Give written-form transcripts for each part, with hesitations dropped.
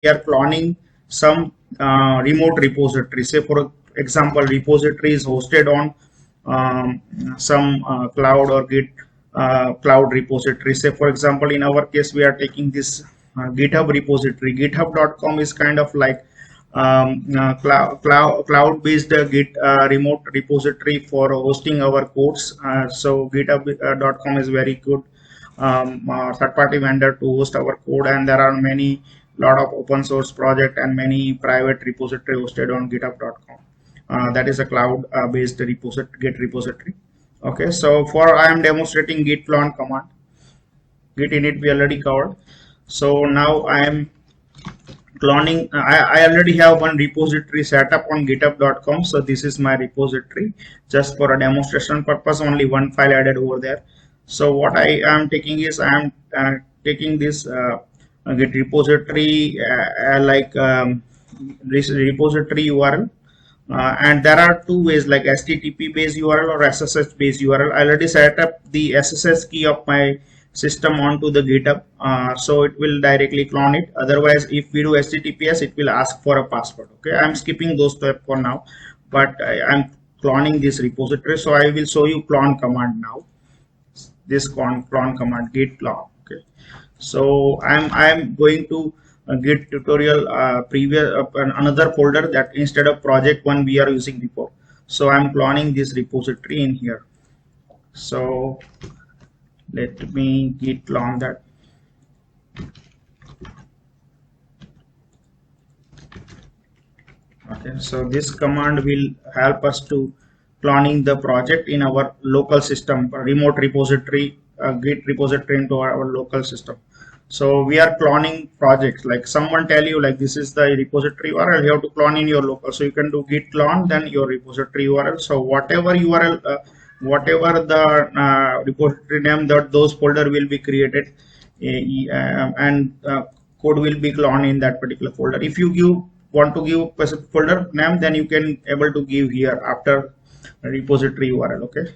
we are cloning some remote repository. Say for example, repository is hosted on some cloud or Git cloud repository. Say for example, in our case, we are taking this GitHub repository. GitHub.com is kind of like cloud-based Git remote repository for hosting our codes. So GitHub.com is very good third-party vendor to host our code, and there are many lot of open source project and many private repository hosted on github.com. That is a cloud-based repository, Git repository. Okay, so for I am demonstrating git clone command. Git init we already covered. So now I am cloning. I already have one repository set up on github.com. So this is my repository. Just for a demonstration purpose, only one file added over there. So what I am taking is I am taking this Git repository this repository URL. And there are two ways, like HTTP based URL or SSH based URL. I already set up the SSH key of my system onto the GitHub, so it will directly clone it. Otherwise, if we do HTTPS, it will ask for a password. Okay, I'm skipping those steps for now, but I'm cloning this repository, so I will show you clone command now. This clone command, git clone. Okay, so I'm going to Git tutorial previous another folder that instead of project one we are using before. So I'm cloning this repository in here. So let me git clone that. Okay, so this command will help us to cloning the project in our local system, remote repository, Git repository into our local system. So we are cloning projects, like someone tell you like this is the repository URL, you have to clone in your local. So you can do git clone, then your repository URL. So whatever URL, whatever the repository name, that those folder will be created, and code will be cloned in that particular folder. If you want to give specific folder name, then you can able to give here after repository URL. Okay.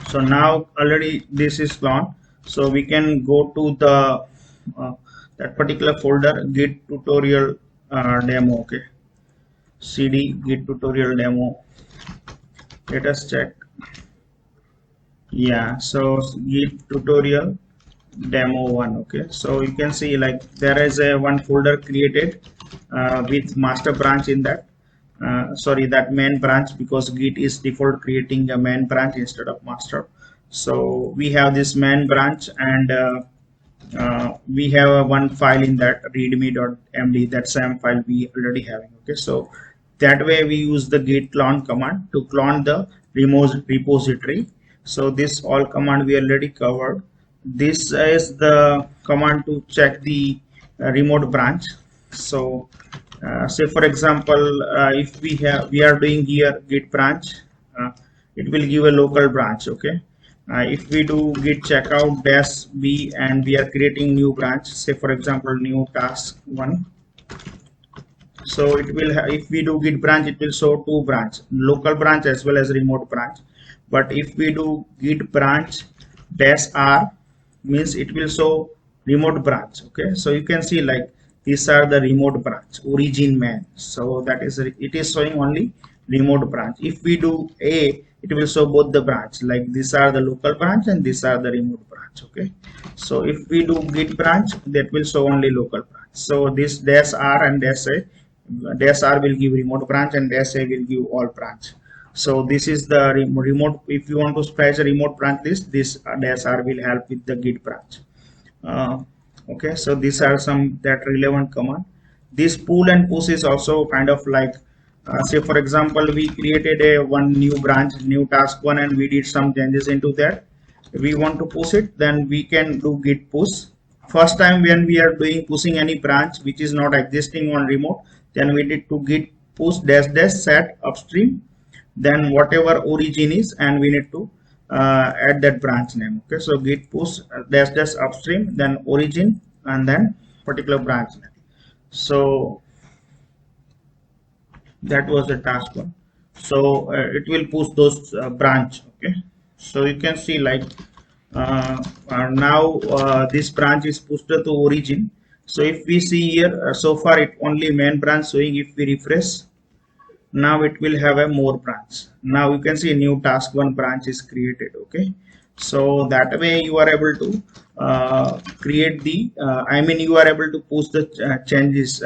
So now already this is cloned. So we can go to the that particular folder, git tutorial demo. Okay, cd git tutorial demo. Let us check. Yeah, so git tutorial demo 1. Okay, so you can see like there is a one folder created with master branch in that. Sorry, that main branch, because Git is default creating a main branch instead of master. So we have this main branch, and we have one file in that readme.md, that same file we already having. Okay, so that way we use the git clone command to clone the remote repository. So this all command we already covered. This is the command to check the remote branch. So say for example, if we are doing here git branch, it will give a local branch. Okay, if we do git checkout -b and we are creating new branch, say for example new task 1, so it will if we do git branch, it will show two branch, local branch as well as remote branch. But if we do git branch -r, means it will show remote branch. Okay, so you can see like these are the remote branch, origin main. So that is, it is showing only remote branch. If we do a, it will show both the branch, like these are the local branch and these are the remote branch. Okay, so if we do git branch, that will show only local branch. So this -r and -r will give remote branch and -a will give all branch. So this is the remote. If you want to fetch a remote branch list, this -r will help with the git branch. Okay, so these are some that relevant command. This pull and push is also kind of like, say for example, we created a one new branch, new task 1, and we did some changes into that. If we want to push it, then we can do git push. First time when we are doing pushing any branch which is not existing on remote, then we need to git push -- set upstream, then whatever origin is, and we need to add that branch name. Okay, so git push -- upstream, then origin, and then particular branch name. So that was the task 1. So it will push those branch. Okay, so you can see like now this branch is pushed to origin. So if we see here, so far it only main branch showing. If we refresh, now it will have a more branch. Now you can see a new task one branch is created. Okay, so that way you are able to create the I mean you are able to push the changes,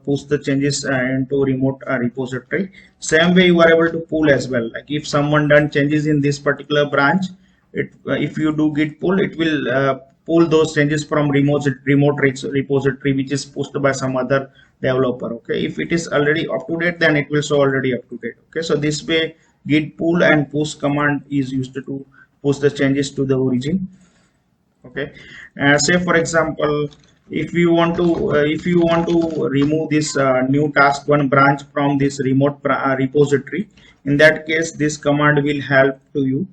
push the changes into remote repository. Same way you are able to pull as well. Like if someone done changes in this particular branch, if you do git pull, it will pull those changes from repository which is pushed by some other developer. Okay, if it is already up to date, then it will show already up to date. Okay, so this way git pull and push command is used to push the changes to the origin. Okay, say for example, if you want to remove this new task one branch from this remote repository, in that case this command will help to you.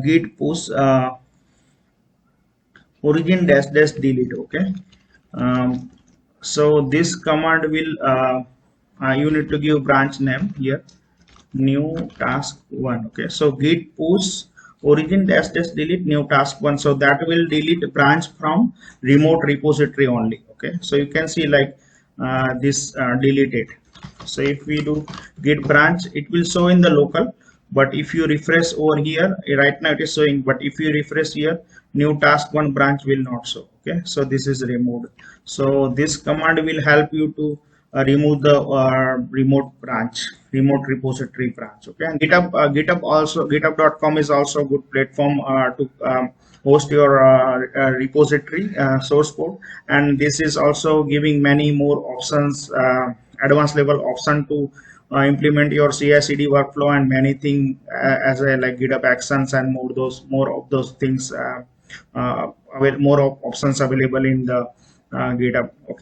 Git push origin dash dash delete. Okay, um, so this command will you need to give branch name here, new task one. Okay, so git push origin dash dash delete new task one, so that will delete branch from remote repository only. Okay, so you can see like this deleted. So if we do git branch, it will show in the local, but if you refresh over here, right now it is showing, but if you refresh here, new task one branch will not show. Okay, so this is removed. So this command will help you to remove the remote repository branch. Okay, and github.com is also a good platform to host your repository source code, and this is also giving many more options, advanced level option to implement your CI/CD workflow and many things, as a like GitHub Actions and more of those things, more of options available in the GitHub. Okay.